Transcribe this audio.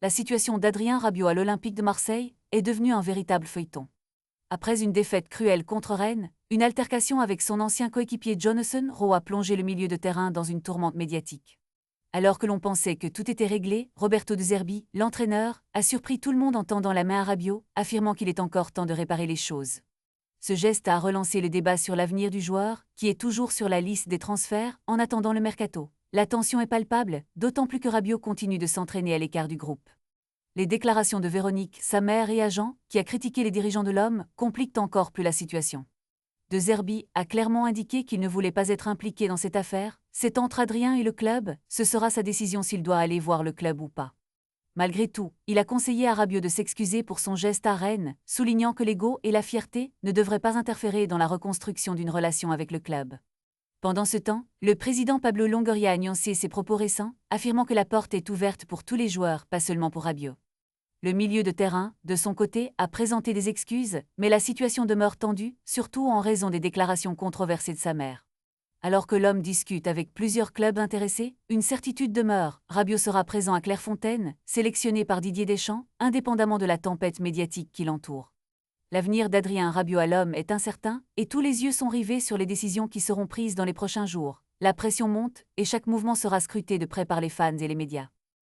la situation d'Adrien Rabiot à l'Olympique de Marseille est devenue un véritable feuilleton. Après une défaite cruelle contre Rennes, une altercation avec son ancien coéquipier Jonathan Rowe a plongé le milieu de terrain dans une tourmente médiatique. Alors que l'on pensait que tout était réglé, Roberto De Zerbi, l'entraîneur, a surpris tout le monde en tendant la main à Rabiot, affirmant qu'il est encore temps de réparer les choses. Ce geste a relancé le débat sur l'avenir du joueur, qui est toujours sur la liste des transferts, en attendant le mercato. La tension est palpable, d'autant plus que Rabiot continue de s'entraîner à l'écart du groupe. Les déclarations de Véronique, sa mère et agent, qui a critiqué les dirigeants de l'homme, compliquent encore plus la situation. De Zerbi a clairement indiqué qu'il ne voulait pas être impliqué dans cette affaire. C'est entre Adrien et le club, ce sera sa décision s'il doit aller voir le club ou pas. Malgré tout, il a conseillé à Rabiot de s'excuser pour son geste à Rennes, soulignant que l'ego et la fierté ne devraient pas interférer dans la reconstruction d'une relation avec le club. Pendant ce temps, le président Pablo Longoria a nuancé ses propos récents, affirmant que la porte est ouverte pour tous les joueurs, pas seulement pour Rabiot. Le milieu de terrain, de son côté, a présenté des excuses, mais la situation demeure tendue, surtout en raison des déclarations controversées de sa mère. Alors que l'homme discute avec plusieurs clubs intéressés, une certitude demeure, Rabiot sera présent à Clairefontaine, sélectionné par Didier Deschamps, indépendamment de la tempête médiatique qui l'entoure. L'avenir d'Adrien Rabiot à l'homme est incertain, et tous les yeux sont rivés sur les décisions qui seront prises dans les prochains jours. La pression monte, et chaque mouvement sera scruté de près par les fans et les médias.